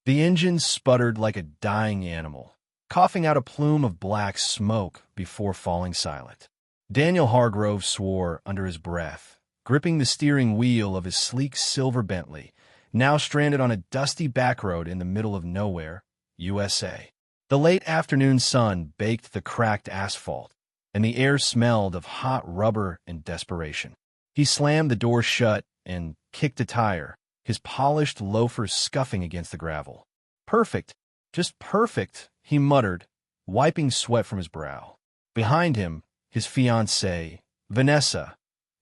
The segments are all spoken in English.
The engine sputtered like a dying animal, coughing out a plume of black smoke before falling silent. Daniel Hargrove swore under his breath, gripping the steering wheel of his sleek silver Bentley, now stranded on a dusty backroad in the middle of nowhere, USA. The late afternoon sun baked the cracked asphalt, and the air smelled of hot rubber and desperation. He slammed the door shut and kicked a tire, his polished loafers scuffing against the gravel. "Perfect, just perfect," he muttered, wiping sweat from his brow. Behind him, his fiancée, Vanessa,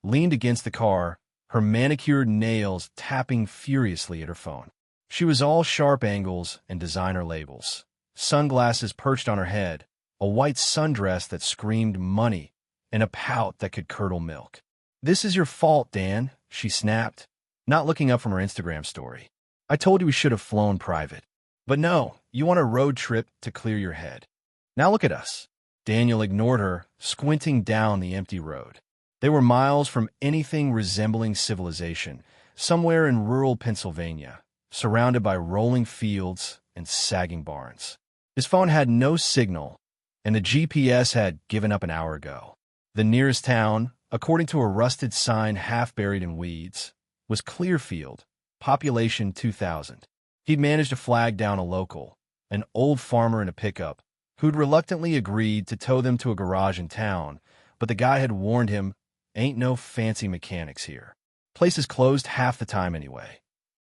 leaned against the car, her manicured nails tapping furiously at her phone. She was all sharp angles and designer labels, sunglasses perched on her head, a white sundress that screamed money, and a pout that could curdle milk. "This is your fault, Dan," she snapped, not looking up from her Instagram story. "I told you we should have flown private. But no, you want a road trip to clear your head. Now look at us." Daniel ignored her, squinting down the empty road. They were miles from anything resembling civilization, somewhere in rural Pennsylvania, surrounded by rolling fields and sagging barns. His phone had no signal, and the GPS had given up an hour ago. The nearest town, according to a rusted sign half buried in weeds, was Clearfield, population 2,000. He'd managed to flag down a local, an old farmer in a pickup, who'd reluctantly agreed to tow them to a garage in town, but the guy had warned him, "Ain't no fancy mechanics here. Place is closed half the time anyway."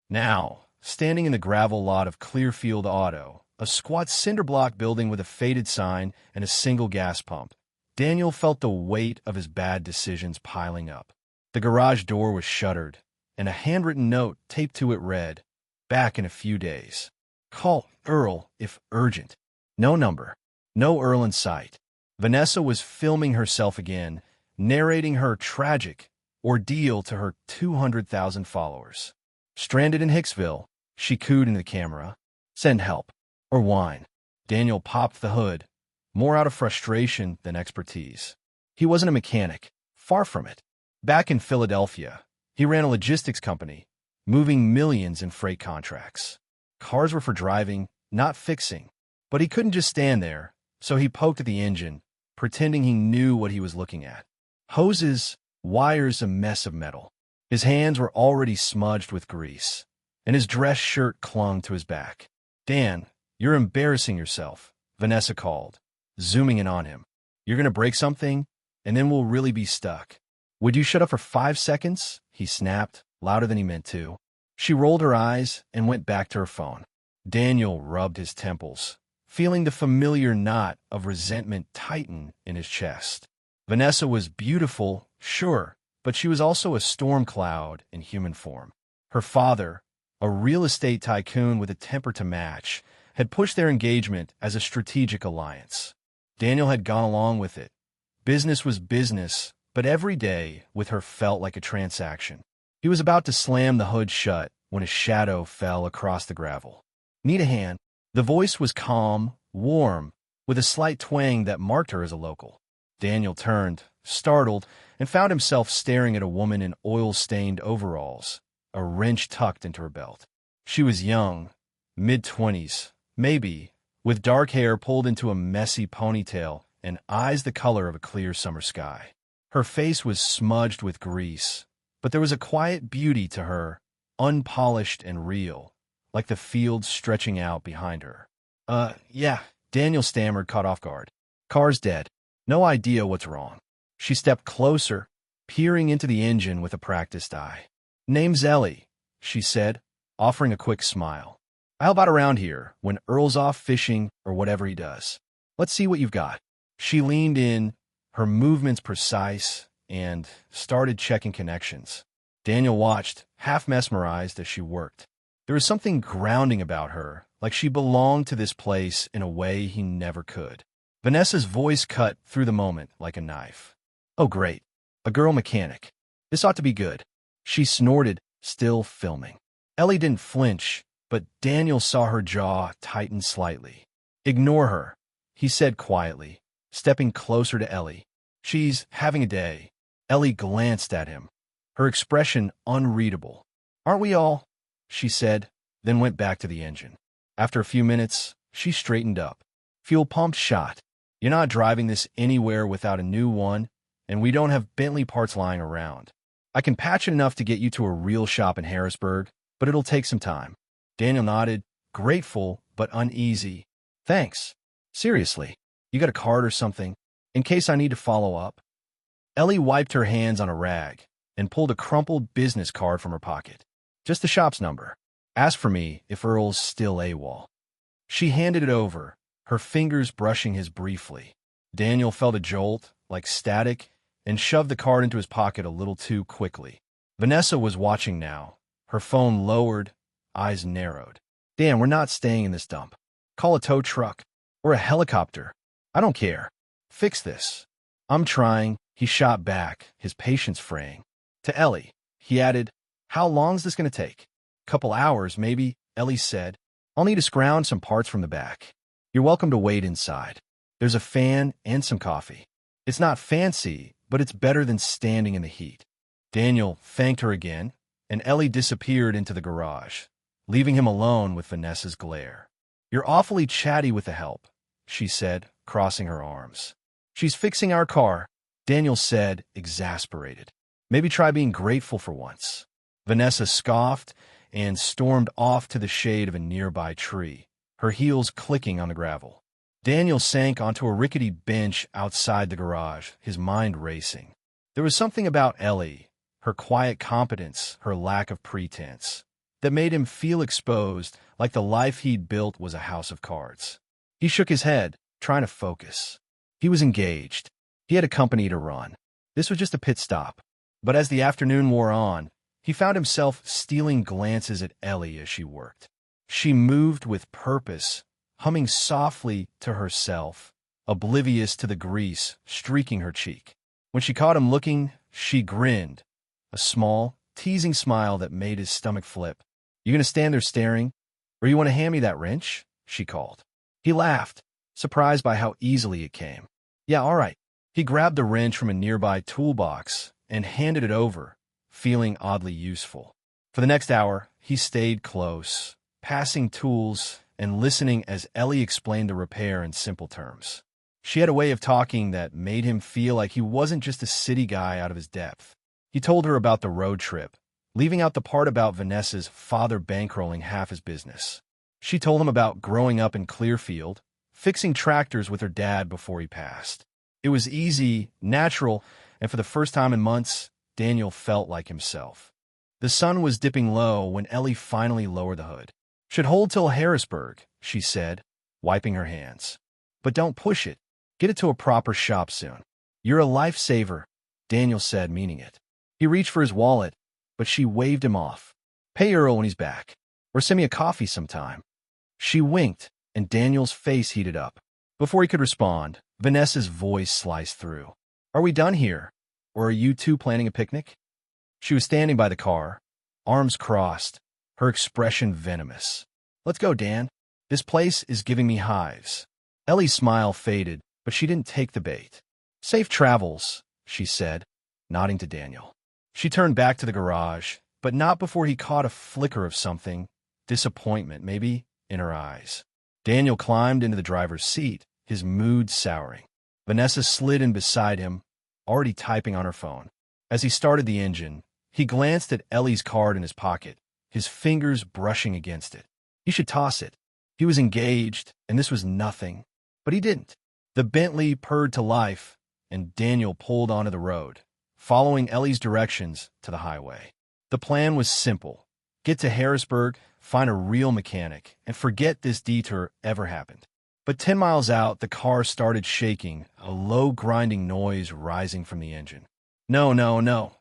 Now, standing in the gravel lot of Clearfield Auto, a squat cinder-block building with a faded sign and a single gas pump, Daniel felt the weight of his bad decisions piling up. The garage door was shuttered, and a handwritten note taped to it read, "Back in a few days. Call Earl if urgent." No number. No Earl in sight. Vanessa was filming herself again, narrating her tragic ordeal to her 200,000 followers. Stranded in Hicksville, she cooed into the camera, "Send help. Or wine." Daniel popped the hood, more out of frustration than expertise. He wasn't a mechanic. Far from it. Back in Philadelphia, he ran a logistics company, moving millions in freight contracts. Cars were for driving, not fixing. But he couldn't just stand there, so he poked at the engine, pretending he knew what he was looking at. Hoses, wires, a mess of metal. His hands were already smudged with grease, and his dress shirt clung to his back. "Dan, you're embarrassing yourself," Vanessa called, zooming in on him. "You're going to break something, and then we'll really be stuck." "Would you shut up for 5 seconds?" he snapped, louder than he meant to. She rolled her eyes and went back to her phone. Daniel rubbed his temples, feeling the familiar knot of resentment tighten in his chest. Vanessa was beautiful, sure, but she was also a storm cloud in human form. Her father, a real estate tycoon with a temper to match, had pushed their engagement as a strategic alliance. Daniel had gone along with it. Business was business, but every day with her felt like a transaction. He was about to slam the hood shut when a shadow fell across the gravel. "Need a hand?" The voice was calm, warm, with a slight twang that marked her as a local. Daniel turned, startled, and found himself staring at a woman in oil-stained overalls, a wrench tucked into her belt. She was young, mid-20s, maybe, with dark hair pulled into a messy ponytail and eyes the color of a clear summer sky. Her face was smudged with grease, but there was a quiet beauty to her, unpolished and real, like the fields stretching out behind her. Yeah," Daniel stammered, caught off guard. "Car's dead. No idea what's wrong." She stepped closer, peering into the engine with a practiced eye. "Name's Ellie," she said, offering a quick smile. "I help out around here when Earl's off fishing or whatever he does. Let's see what you've got." She leaned in, her movements precise, and started checking connections. Daniel watched, half mesmerized as she worked. There was something grounding about her, like she belonged to this place in a way he never could. Vanessa's voice cut through the moment like a knife. "Oh, great. A girl mechanic. This ought to be good." She snorted, still filming. Ellie didn't flinch, but Daniel saw her jaw tighten slightly. "Ignore her," he said quietly, stepping closer to Ellie. "She's having a day." Ellie glanced at him, her expression unreadable. "Aren't we all?" she said, then went back to the engine. After a few minutes, she straightened up. Fuel pump shot. You're not driving this anywhere without a new one, and we don't have Bentley parts lying around. I can patch it enough to get you to a real shop in Harrisburg, but it'll take some time. Daniel nodded, grateful but uneasy. Thanks. Seriously, you got a card or something, in case I need to follow up? Ellie wiped her hands on a rag and pulled a crumpled business card from her pocket. Just the shop's number. Ask for me if Earl's still AWOL. She handed it over, her fingers brushing his briefly. Daniel felt a jolt, like static, and shoved the card into his pocket a little too quickly. Vanessa was watching now, her phone lowered, eyes narrowed. Dan, we're not staying in this dump. Call a tow truck or a helicopter. I don't care. Fix this. I'm trying, he shot back, his patience fraying. To Ellie, he added, how long's this going to take? Couple hours, maybe, Ellie said. I'll need to scrounge some parts from the back. You're welcome to wait inside. There's a fan and some coffee. It's not fancy, but it's better than standing in the heat. Daniel thanked her again, and Ellie disappeared into the garage, leaving him alone with Vanessa's glare. You're awfully chatty with the help, she said, crossing her arms. She's fixing our car, Daniel said, exasperated. Maybe try being grateful for once. Vanessa scoffed and stormed off to the shade of a nearby tree, her heels clicking on the gravel. Daniel sank onto a rickety bench outside the garage, his mind racing. There was something about Ellie, her quiet competence, her lack of pretense, that made him feel exposed, like the life he'd built was a house of cards. He shook his head, trying to focus. He was engaged. He had a company to run. This was just a pit stop. But as the afternoon wore on, he found himself stealing glances at Ellie as she worked. She moved with purpose, humming softly to herself, oblivious to the grease streaking her cheek. When she caught him looking, she grinned, a small, teasing smile that made his stomach flip. You gonna stand there staring? Or you want to hand me that wrench? She called. He laughed, surprised by how easily it came. Yeah, all right. He grabbed the wrench from a nearby toolbox and handed it over, feeling oddly useful. For the next hour, he stayed close, passing tools and listening as Ellie explained the repair in simple terms. She had a way of talking that made him feel like he wasn't just a city guy out of his depth. He told her about the road trip, leaving out the part about Vanessa's father bankrolling half his business. She told him about growing up in Clearfield, fixing tractors with her dad before he passed. It was easy, natural, and for the first time in months, Daniel felt like himself. The sun was dipping low when Ellie finally lowered the hood. Should hold till Harrisburg, she said, wiping her hands. But don't push it. Get it to a proper shop soon. You're a lifesaver, Daniel said, meaning it. He reached for his wallet, but she waved him off. Pay Earl when he's back, or send me a coffee sometime. She winked, and Daniel's face heated up. Before he could respond, Vanessa's voice sliced through. Are we done here, or are you two planning a picnic? She was standing by the car, arms crossed, her expression venomous. Let's go, Dan. This place is giving me hives. Ellie's smile faded, but she didn't take the bait. Safe travels, she said, nodding to Daniel. She turned back to the garage, but not before he caught a flicker of something, disappointment maybe, in her eyes. Daniel climbed into the driver's seat, his mood souring. Vanessa slid in beside him, already typing on her phone. As he started the engine, he glanced at Ellie's card in his pocket, his fingers brushing against it. He should toss it. He was engaged, and this was nothing. But he didn't. The Bentley purred to life, and Daniel pulled onto the road, following Ellie's directions to the highway. The plan was simple. Get to Harrisburg, find a real mechanic, and forget this detour ever happened. But 10 miles out, the car started shaking, a low grinding noise rising from the engine. No, no, no,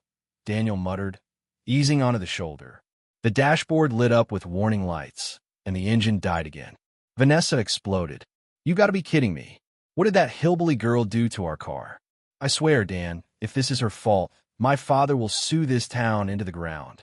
Daniel muttered, easing onto the shoulder. The dashboard lit up with warning lights, and the engine died again. Vanessa exploded. You gotta be kidding me. What did that hillbilly girl do to our car? I swear, Dan, if this is her fault, my father will sue this town into the ground.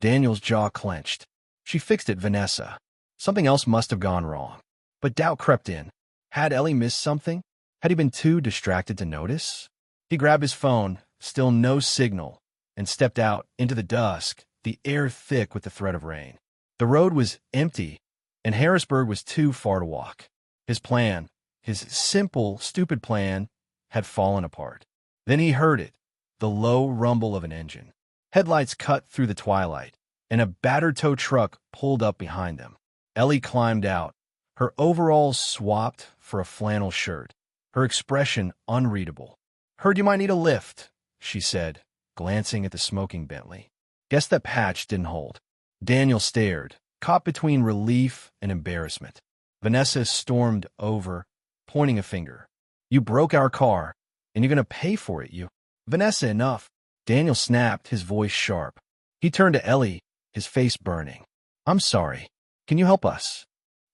Daniel's jaw clenched. She fixed it, Vanessa. Something else must have gone wrong. But doubt crept in. Had Ellie missed something? Had he been too distracted to notice? He grabbed his phone, still no signal, and stepped out into the dusk, the air thick with the threat of rain. The road was empty, and Harrisburg was too far to walk. His plan, his simple, stupid plan, had fallen apart. Then he heard it, the low rumble of an engine. Headlights cut through the twilight, and a battered tow truck pulled up behind them. Ellie climbed out, her overalls swapped for a flannel shirt, her expression unreadable. "Heard you might need a lift," she said, glancing at the smoking Bentley. Guess that patch didn't hold. Daniel stared, caught between relief and embarrassment. Vanessa stormed over, pointing a finger. "You broke our car, and you're going to pay for it, you." "Vanessa, enough." Daniel snapped, his voice sharp. He turned to Ellie, his face burning. "I'm sorry. Can you help us?"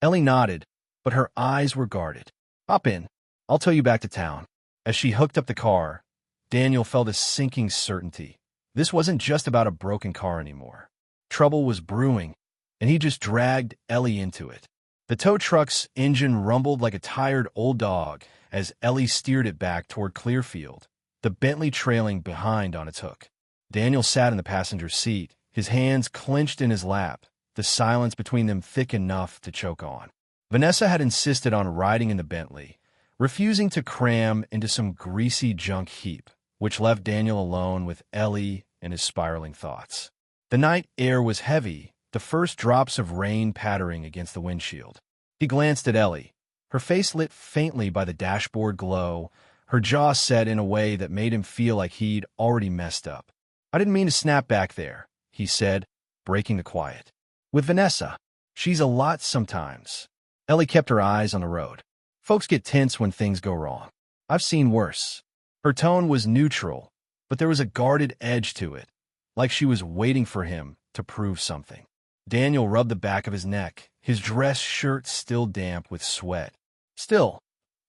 Ellie nodded, but her eyes were guarded. "Hop in. I'll tow you back to town." As she hooked up the car, Daniel felt a sinking certainty. This wasn't just about a broken car anymore. Trouble was brewing, and he just dragged Ellie into it. The tow truck's engine rumbled like a tired old dog as Ellie steered it back toward Clearfield, the Bentley trailing behind on its hook. Daniel sat in the passenger seat, his hands clenched in his lap, the silence between them thick enough to choke on. Vanessa had insisted on riding in the Bentley, refusing to cram into some greasy junk heap, which left Daniel alone with Ellie and his spiraling thoughts. The night air was heavy, the first drops of rain pattering against the windshield. He glanced at Ellie, her face lit faintly by the dashboard glow, her jaw set in a way that made him feel like he'd already messed up. "I didn't mean to snap back there," he said, breaking the quiet. "With Vanessa, she's a lot sometimes." Ellie kept her eyes on the road. "Folks get tense when things go wrong. I've seen worse." Her tone was neutral, but there was a guarded edge to it, like she was waiting for him to prove something. Daniel rubbed the back of his neck, his dress shirt still damp with sweat. "Still,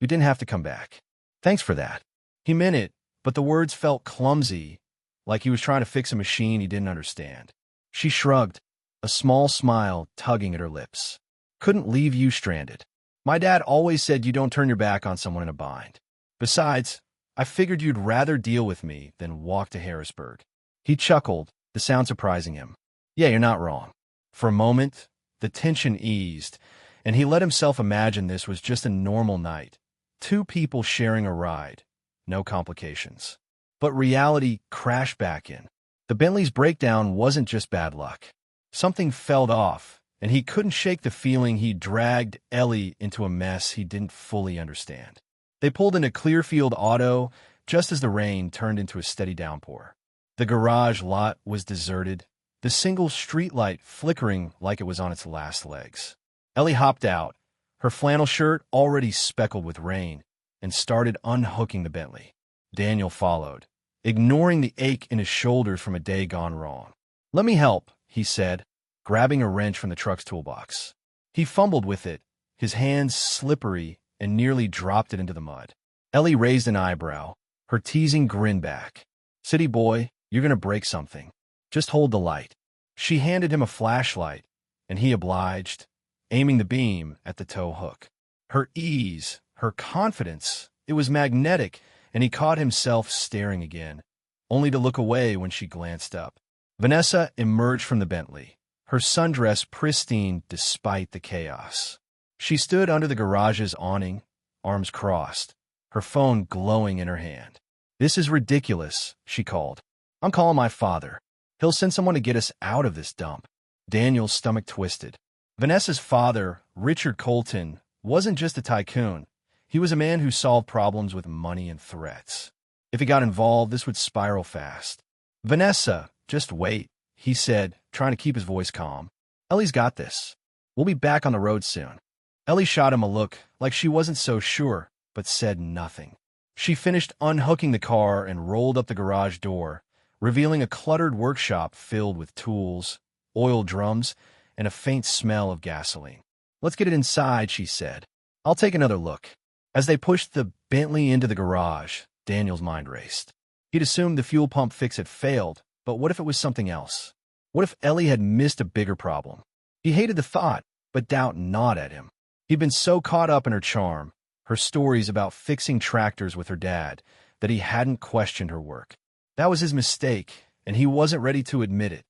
you didn't have to come back. Thanks for that." He meant it, but the words felt clumsy, like he was trying to fix a machine he didn't understand. She shrugged, a small smile tugging at her lips. "Couldn't leave you stranded. My dad always said you don't turn your back on someone in a bind. Besides, I figured you'd rather deal with me than walk to Harrisburg." He chuckled, the sound surprising him. "Yeah, you're not wrong." For a moment, the tension eased, and he let himself imagine this was just a normal night. Two people sharing a ride, no complications. But reality crashed back in. The Bentley's breakdown wasn't just bad luck. Something fell off, and he couldn't shake the feeling he dragged Ellie into a mess he didn't fully understand. They pulled into Clearfield Auto just as the rain turned into a steady downpour. The garage lot was deserted, the single streetlight flickering like it was on its last legs. Ellie hopped out, her flannel shirt already speckled with rain, and started unhooking the Bentley. Daniel followed, ignoring the ache in his shoulders from a day gone wrong. "Let me help," he said, grabbing a wrench from the truck's toolbox. He fumbled with it, his hands slippery, and nearly dropped it into the mud. Ellie raised an eyebrow, her teasing grin back. "City boy, you're going to break something. Just hold the light." She handed him a flashlight, and he obliged, aiming the beam at the tow hook. Her ease, her confidence, it was magnetic, and he caught himself staring again, only to look away when she glanced up. Vanessa emerged from the Bentley, her sundress pristine despite the chaos. She stood under the garage's awning, arms crossed, her phone glowing in her hand. "This is ridiculous," she called. "I'm calling my father. He'll send someone to get us out of this dump." Daniel's stomach twisted. Vanessa's father, Richard Colton, wasn't just a tycoon. He was a man who solved problems with money and threats. If he got involved, this would spiral fast. "Vanessa, just wait," he said, trying to keep his voice calm. "Ellie's got this. We'll be back on the road soon." Ellie shot him a look like she wasn't so sure, but said nothing. She finished unhooking the car and rolled up the garage door, revealing a cluttered workshop filled with tools, oil drums, and a faint smell of gasoline. "Let's get it inside," she said. "I'll take another look." As they pushed the Bentley into the garage, Daniel's mind raced. He'd assumed the fuel pump fix had failed, but what if it was something else? What if Ellie had missed a bigger problem? He hated the thought, but doubt gnawed at him. He'd been so caught up in her charm, her stories about fixing tractors with her dad, that he hadn't questioned her work. That was his mistake, and he wasn't ready to admit it.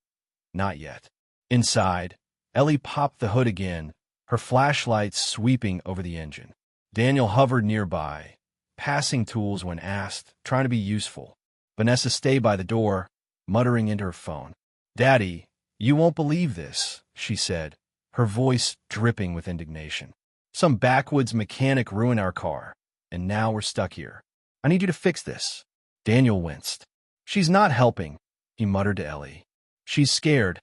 Not yet. Inside, Ellie popped the hood again, her flashlight sweeping over the engine. Daniel hovered nearby, passing tools when asked, trying to be useful. Vanessa stayed by the door, muttering into her phone. "Daddy, you won't believe this," she said, her voice dripping with indignation. "Some backwoods mechanic ruined our car, and now we're stuck here. I need you to fix this." Daniel winced. "She's not helping," he muttered to Ellie. "She's scared,"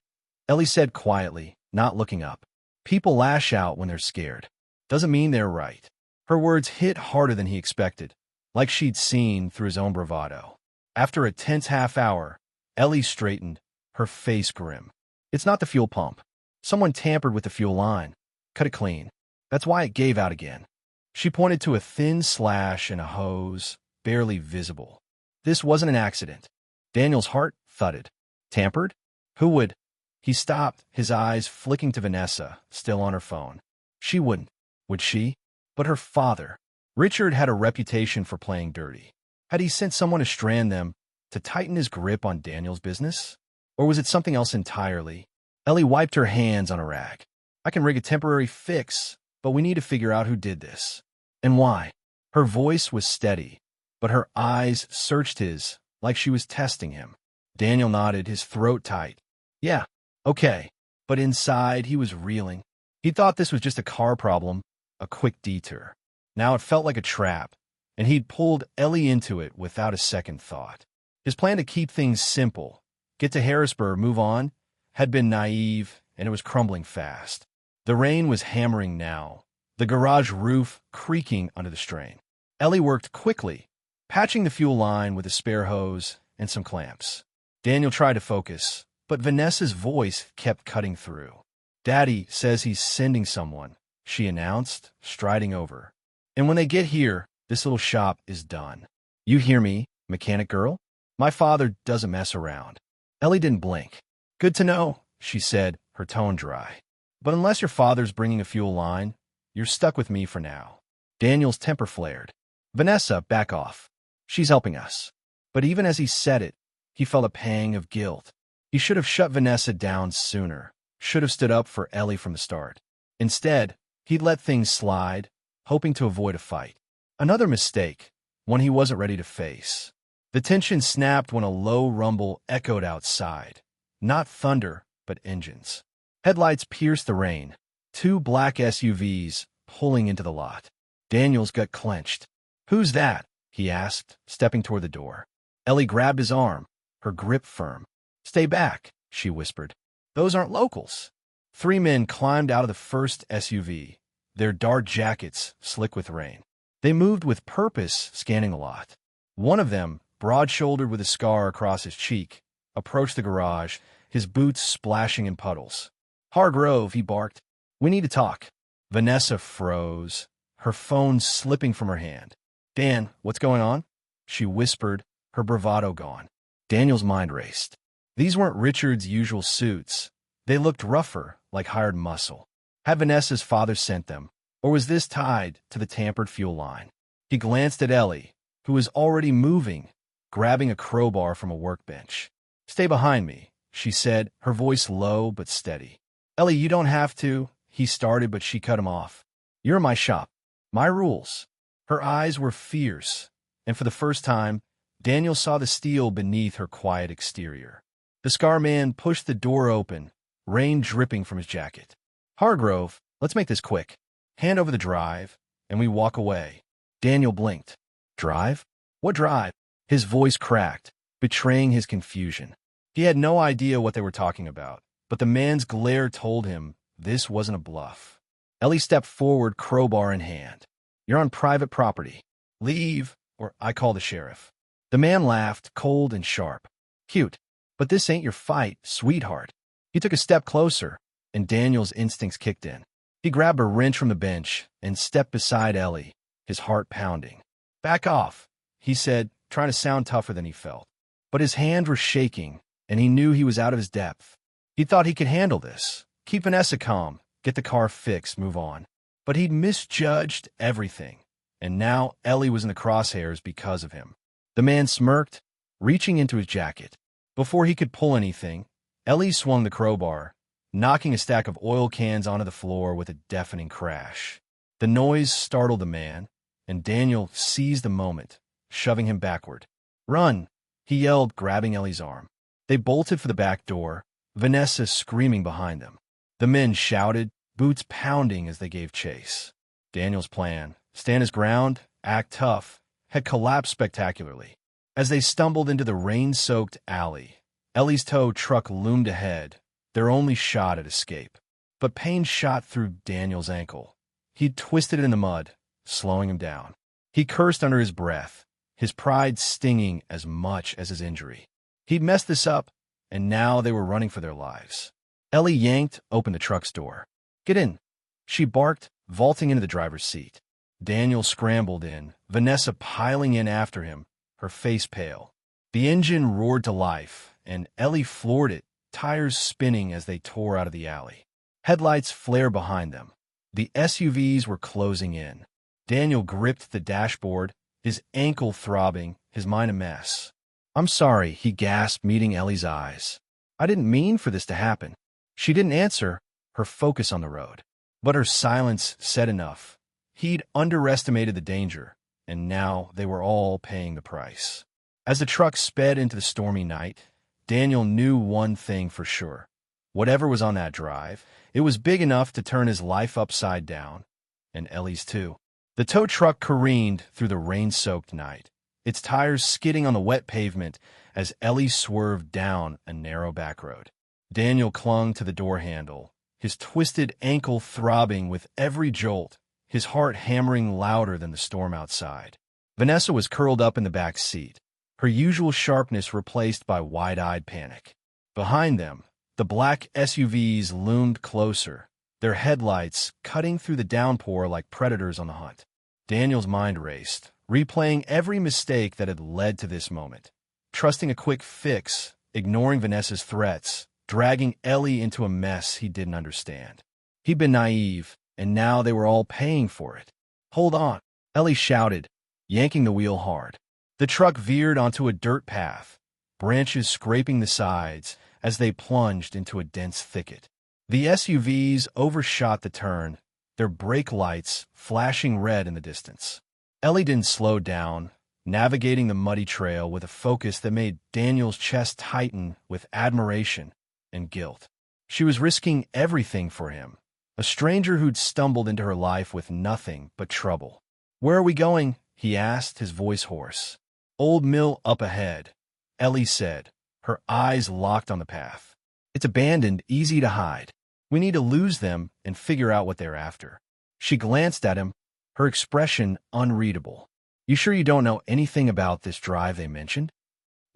Ellie said quietly, not looking up. "People lash out when they're scared. Doesn't mean they're right." Her words hit harder than he expected, like she'd seen through his own bravado. After a tense half hour, Ellie straightened, her face grim. "It's not the fuel pump. Someone tampered with the fuel line. Cut it clean. That's why it gave out again." She pointed to a thin slash in a hose, barely visible. This wasn't an accident. Daniel's heart thudded. Tampered? Who would? He stopped, his eyes flicking to Vanessa, still on her phone. She wouldn't. Would she? But her father. Richard had a reputation for playing dirty. Had he sent someone to strand them, to tighten his grip on Daniel's business? Or was it something else entirely? Ellie wiped her hands on a rag. "I can rig a temporary fix, but we need to figure out who did this. And why." Her voice was steady, but her eyes searched his like she was testing him. Daniel nodded, his throat tight. "Yeah, okay." But inside, he was reeling. He thought this was just a car problem, a quick detour. Now it felt like a trap, and he'd pulled Ellie into it without a second thought. His plan to keep things simple, get to Harrisburg, move on, had been naive, and it was crumbling fast. The rain was hammering now, the garage roof creaking under the strain. Ellie worked quickly, patching the fuel line with a spare hose and some clamps. Daniel tried to focus, but Vanessa's voice kept cutting through. "Daddy says he's sending someone," she announced, striding over. "And when they get here, this little shop is done. You hear me, mechanic girl? My father doesn't mess around." Ellie didn't blink. "Good to know," she said, her tone dry. "But unless your father's bringing a fuel line, you're stuck with me for now." Daniel's temper flared. "Vanessa, back off. She's helping us." But even as he said it, he felt a pang of guilt. He should have shut Vanessa down sooner, should have stood up for Ellie from the start. Instead, he'd let things slide, hoping to avoid a fight. Another mistake, one he wasn't ready to face. The tension snapped when a low rumble echoed outside. Not thunder, but engines. Headlights pierced the rain. Two black SUVs pulling into the lot. Daniel's gut clenched. "Who's that?" he asked, stepping toward the door. Ellie grabbed his arm, her grip firm. "Stay back," she whispered. "Those aren't locals." Three men climbed out of the first SUV, their dark jackets slick with rain. They moved with purpose, scanning the lot. One of them, broad-shouldered with a scar across his cheek, approached the garage, his boots splashing in puddles. "Hargrove," he barked. "We need to talk." Vanessa froze, her phone slipping from her hand. "Dan, what's going on?" she whispered, her bravado gone. Daniel's mind raced. These weren't Richard's usual suits. They looked rougher, like hired muscle. Had Vanessa's father sent them, or was this tied to the tampered fuel line? He glanced at Ellie, who was already moving, grabbing a crowbar from a workbench. "Stay behind me," she said, her voice low but steady. "Ellie, you don't have to," he started, but she cut him off. "You're in my shop. My rules." Her eyes were fierce, and for the first time, Daniel saw the steel beneath her quiet exterior. The scar man pushed the door open, rain dripping from his jacket. "Hargrove, let's make this quick. Hand over the drive, and we walk away." Daniel blinked. "Drive? What drive?" His voice cracked, betraying his confusion. He had no idea what they were talking about, but the man's glare told him this wasn't a bluff. Ellie stepped forward, crowbar in hand. "You're on private property. Leave, or I call the sheriff." The man laughed, cold and sharp. "Cute, but this ain't your fight, sweetheart." He took a step closer, and Daniel's instincts kicked in. He grabbed a wrench from the bench and stepped beside Ellie, his heart pounding. "Back off," he said, trying to sound tougher than he felt. But his hands were shaking, and he knew he was out of his depth. He thought he could handle this, keep Vanessa calm, get the car fixed, move on. But he'd misjudged everything, and now Ellie was in the crosshairs because of him. The man smirked, reaching into his jacket. Before he could pull anything, Ellie swung the crowbar, knocking a stack of oil cans onto the floor with a deafening crash. The noise startled the man, and Daniel seized the moment, shoving him backward. "Run!" he yelled, grabbing Ellie's arm. They bolted for the back door, Vanessa screaming behind them. The men shouted, boots pounding as they gave chase. Daniel's plan, stand his ground, act tough, had collapsed spectacularly. As they stumbled into the rain-soaked alley, Ellie's tow truck loomed ahead, their only shot at escape. But pain shot through Daniel's ankle. He'd twisted it in the mud, slowing him down. He cursed under his breath, his pride stinging as much as his injury. He'd messed this up, and now they were running for their lives. Ellie yanked open the truck's door. "Get in," she barked, vaulting into the driver's seat. Daniel scrambled in, Vanessa piling in after him, her face pale. The engine roared to life, and Ellie floored it, tires spinning as they tore out of the alley. Headlights flared behind them. The SUVs were closing in. Daniel gripped the dashboard, his ankle throbbing, his mind a mess. "I'm sorry," he gasped, meeting Ellie's eyes. "I didn't mean for this to happen." She didn't answer, her focus on the road. But her silence said enough. He'd underestimated the danger, and now they were all paying the price. As the truck sped into the stormy night, Daniel knew one thing for sure. Whatever was on that drive, it was big enough to turn his life upside down, and Ellie's too. The tow truck careened through the rain-soaked night, its tires skidding on the wet pavement as Ellie swerved down a narrow back road. Daniel clung to the door handle, his twisted ankle throbbing with every jolt, his heart hammering louder than the storm outside. Vanessa was curled up in the back seat, her usual sharpness replaced by wide-eyed panic. Behind them, the black SUVs loomed closer, their headlights cutting through the downpour like predators on the hunt. Daniel's mind raced, replaying every mistake that had led to this moment, trusting a quick fix, ignoring Vanessa's threats, dragging Ellie into a mess he didn't understand. He'd been naive, and now they were all paying for it. "Hold on," Ellie shouted, yanking the wheel hard. The truck veered onto a dirt path, branches scraping the sides as they plunged into a dense thicket. The SUVs overshot the turn, their brake lights flashing red in the distance. Ellie didn't slow down, navigating the muddy trail with a focus that made Daniel's chest tighten with admiration and guilt. She was risking everything for him, a stranger who'd stumbled into her life with nothing but trouble. "Where are we going?" he asked, his voice hoarse. "Old mill up ahead," Ellie said, her eyes locked on the path. "It's abandoned, easy to hide. We need to lose them and figure out what they're after." She glanced at him, her expression unreadable. "You sure you don't know anything about this drive they mentioned?"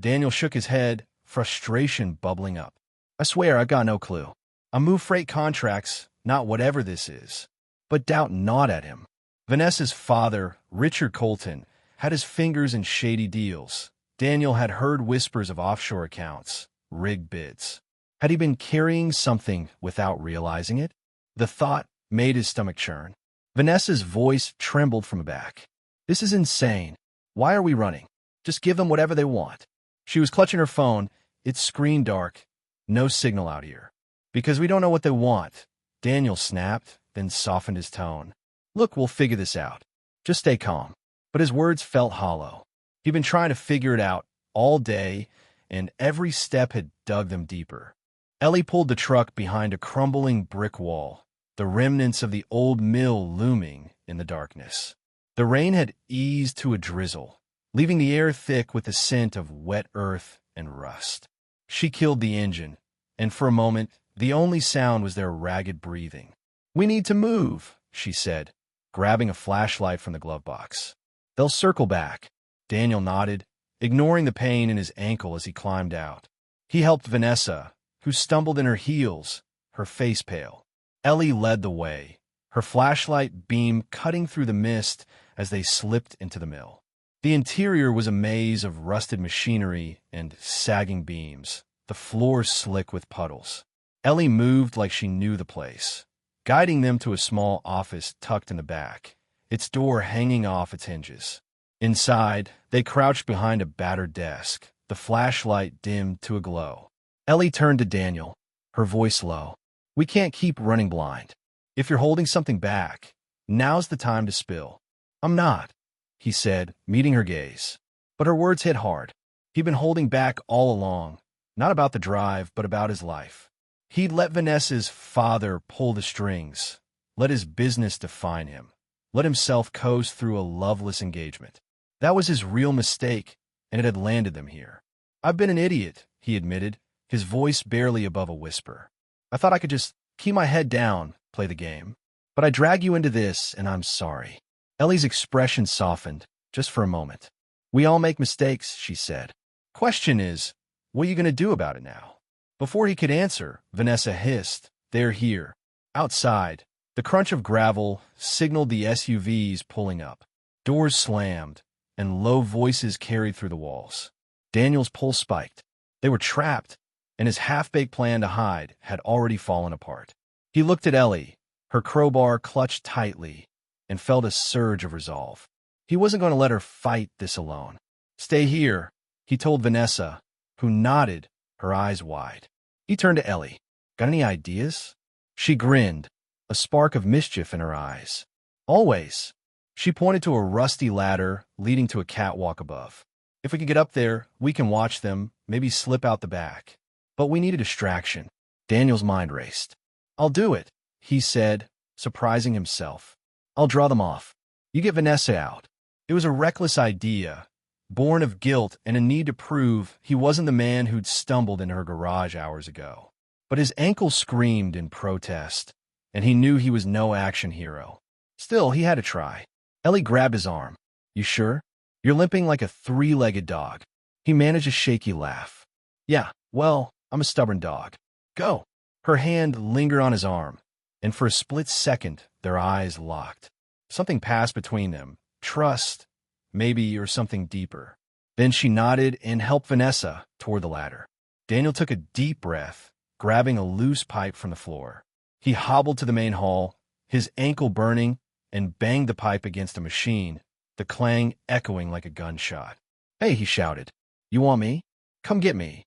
Daniel shook his head, frustration bubbling up. "I swear I've got no clue. I move freight contracts, not whatever this is." But doubt gnawed at him. Vanessa's father, Richard Colton, had his fingers in shady deals. Daniel had heard whispers of offshore accounts, rigged bids. Had he been carrying something without realizing it? The thought made his stomach churn. Vanessa's voice trembled from aback. "This is insane. Why are we running? Just give them whatever they want." She was clutching her phone, its screen dark. "No signal out here." "Because we don't know what they want," Daniel snapped, then softened his tone. "Look, we'll figure this out. Just stay calm." But his words felt hollow. He'd been trying to figure it out all day, and every step had dug them deeper. Ellie pulled the truck behind a crumbling brick wall, the remnants of the old mill looming in the darkness. The rain had eased to a drizzle, leaving the air thick with the scent of wet earth and rust. She killed the engine, and for a moment, the only sound was their ragged breathing. "We need to move," she said, grabbing a flashlight from the glove box. "They'll circle back." Daniel nodded, ignoring the pain in his ankle as he climbed out. He helped Vanessa, who stumbled in her heels, her face pale. Ellie led the way, her flashlight beam cutting through the mist as they slipped into the mill. The interior was a maze of rusted machinery and sagging beams, the floor slick with puddles. Ellie moved like she knew the place, guiding them to a small office tucked in the back, its door hanging off its hinges. Inside, they crouched behind a battered desk, the flashlight dimmed to a glow. Ellie turned to Daniel, her voice low. We can't keep running blind. If you're holding something back, now's the time to spill. I'm not, he said, meeting her gaze. But her words hit hard. He'd been holding back all along, not about the drive, but about his life. He'd let Vanessa's father pull the strings, let his business define him, let himself coast through a loveless engagement. That was his real mistake, and it had landed them here. I've been an idiot, he admitted, his voice barely above a whisper. I thought I could just keep my head down, play the game. But I drag you into this, and I'm sorry. Ellie's expression softened, just for a moment. We all make mistakes, she said. Question is, what are you going to do about it now? Before he could answer, Vanessa hissed, They're here. Outside, the crunch of gravel signaled the SUVs pulling up. Doors slammed, and low voices carried through the walls. Daniel's pulse spiked. They were trapped, and his half-baked plan to hide had already fallen apart. He looked at Ellie, her crowbar clutched tightly, and felt a surge of resolve. He wasn't going to let her fight this alone. Stay here, he told Vanessa, who nodded, her eyes wide. He turned to Ellie. Got any ideas? She grinned, a spark of mischief in her eyes. Always. She pointed to a rusty ladder leading to a catwalk above. If we could get up there, we can watch them, maybe slip out the back. But we need a distraction. Daniel's mind raced. I'll do it, he said, surprising himself. I'll draw them off. You get Vanessa out. It was a reckless idea, born of guilt and a need to prove he wasn't the man who'd stumbled in her garage hours ago. But his ankle screamed in protest, and he knew he was no action hero. Still, he had to try. Ellie grabbed his arm. You sure? You're limping like a three-legged dog. He managed a shaky laugh. Yeah, well, I'm a stubborn dog. Go. Her hand lingered on his arm, and for a split second, their eyes locked. Something passed between them. Trust, maybe, or something deeper. Then she nodded and helped Vanessa toward the ladder. Daniel took a deep breath, grabbing a loose pipe from the floor. He hobbled to the main hall, his ankle burning, and banged the pipe against a machine, the clang echoing like a gunshot. Hey, he shouted. You want me? Come get me.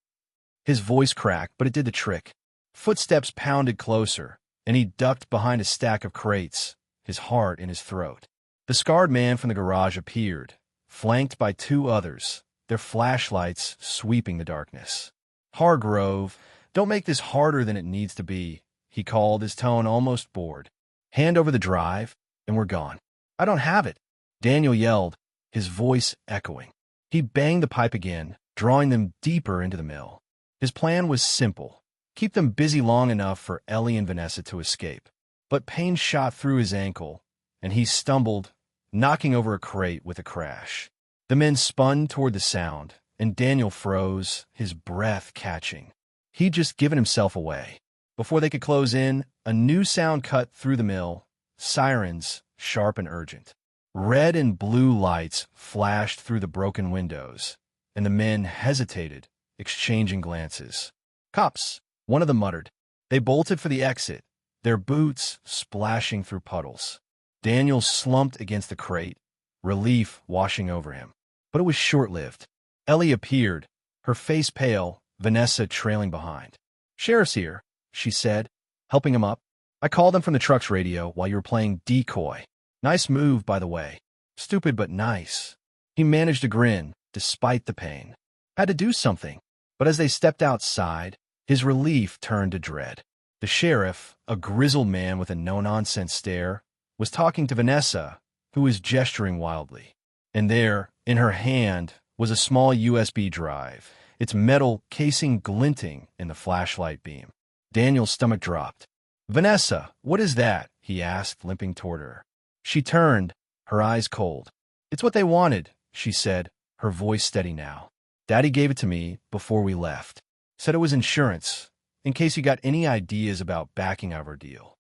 His voice cracked, but it did the trick. Footsteps pounded closer, and he ducked behind a stack of crates, his heart in his throat. The scarred man from the garage appeared, flanked by two others, their flashlights sweeping the darkness. Hargrove, don't make this harder than it needs to be, he called, his tone almost bored. Hand over the drive, and we're gone. I don't have it, Daniel yelled, his voice echoing. He banged the pipe again, drawing them deeper into the mill. His plan was simple. Keep them busy long enough for Ellie and Vanessa to escape. But pain shot through his ankle, and he stumbled, knocking over a crate with a crash. The men spun toward the sound, and Daniel froze, his breath catching. He'd just given himself away. Before they could close in, a new sound cut through the mill, sirens, sharp and urgent. Red and blue lights flashed through the broken windows, and the men hesitated, exchanging glances. Cops, one of them muttered. They bolted for the exit, their boots splashing through puddles. Daniel slumped against the crate, relief washing over him. But it was short-lived. Ellie appeared, her face pale, Vanessa trailing behind. Sheriff's here, she said, helping him up. I called them from the truck's radio while you were playing decoy. Nice move, by the way. Stupid but nice. He managed a grin, despite the pain. Had to do something. But as they stepped outside, his relief turned to dread. The sheriff, a grizzled man with a no-nonsense stare, was talking to Vanessa, who was gesturing wildly. And there, in her hand, was a small USB drive, its metal casing glinting in the flashlight beam. Daniel's stomach dropped. Vanessa, what is that? He asked, limping toward her. She turned, her eyes cold. It's what they wanted, she said, her voice steady now. Daddy gave it to me before we left. Said it was insurance, in case you got any ideas about backing out of our deal.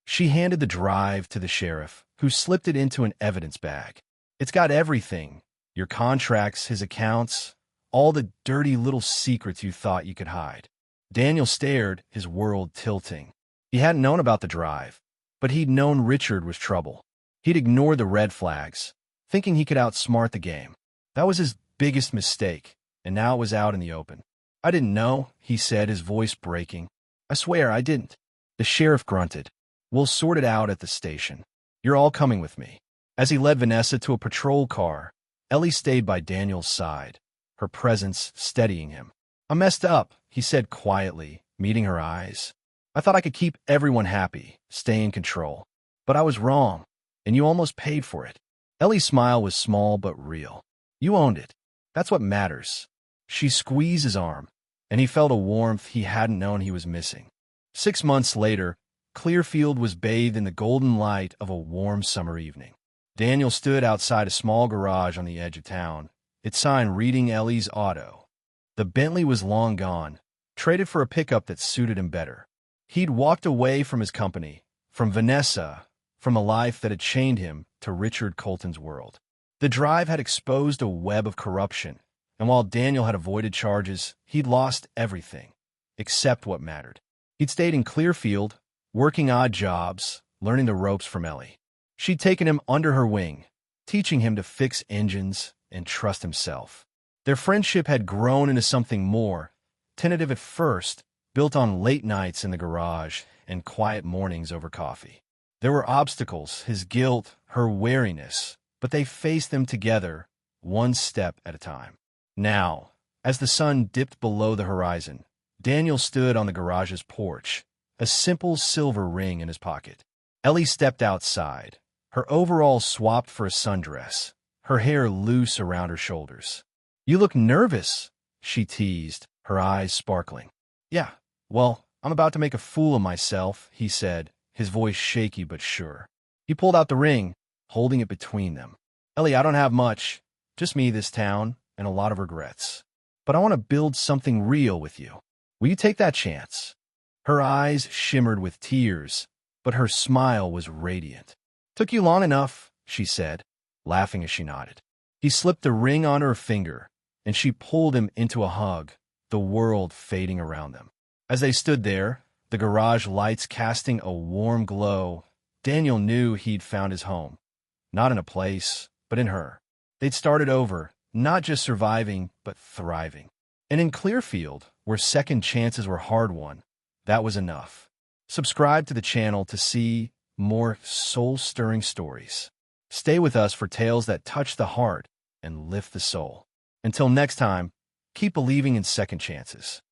She handed the drive to the sheriff, who slipped it into an evidence bag. It's got everything. Your contracts, his accounts, all the dirty little secrets you thought you could hide. Daniel stared, his world tilting. He hadn't known about the drive, but he'd known Richard was trouble. He'd ignored the red flags, thinking he could outsmart the game. That was his biggest mistake, and now it was out in the open. I didn't know, he said, his voice breaking. I swear I didn't. The sheriff grunted. We'll sort it out at the station. You're all coming with me. As he led Vanessa to a patrol car, Ellie stayed by Daniel's side, her presence steadying him. I messed up, he said quietly, meeting her eyes. I thought I could keep everyone happy, stay in control. But I was wrong, and you almost paid for it. Ellie's smile was small but real. You owned it. That's what matters. She squeezed his arm, and he felt a warmth he hadn't known he was missing. 6 months later, Clearfield was bathed in the golden light of a warm summer evening. Daniel stood outside a small garage on the edge of town, its sign reading Ellie's Auto. The Bentley was long gone, traded for a pickup that suited him better. He'd walked away from his company, from Vanessa, from a life that had chained him to Richard Colton's world. The drive had exposed a web of corruption, and while Daniel had avoided charges, he'd lost everything, except what mattered. He'd stayed in Clearfield, working odd jobs, learning the ropes from Ellie. She'd taken him under her wing, teaching him to fix engines and trust himself. Their friendship had grown into something more, tentative at first, built on late nights in the garage and quiet mornings over coffee. There were obstacles, his guilt, her wariness, but they faced them together, one step at a time. Now, as the sun dipped below the horizon, Daniel stood on the garage's porch, a simple silver ring in his pocket. Ellie stepped outside, her overalls swapped for a sundress, her hair loose around her shoulders. You look nervous, she teased, her eyes sparkling. Yeah, well, I'm about to make a fool of myself, he said, his voice shaky but sure. He pulled out the ring, holding it between them. Ellie, I don't have much, just me, this town, and a lot of regrets. But I want to build something real with you. Will you take that chance? Her eyes shimmered with tears, but her smile was radiant. Took you long enough, she said, laughing as she nodded. He slipped the ring on her finger, and she pulled him into a hug, the world fading around them. As they stood there, the garage lights casting a warm glow, Daniel knew he'd found his home. Not in a place, but in her. They'd started over, not just surviving, but thriving. And in Clearfield, where second chances were hard-won, that was enough. Subscribe to the channel to see more soul-stirring stories. Stay with us for tales that touch the heart and lift the soul. Until next time, keep believing in second chances.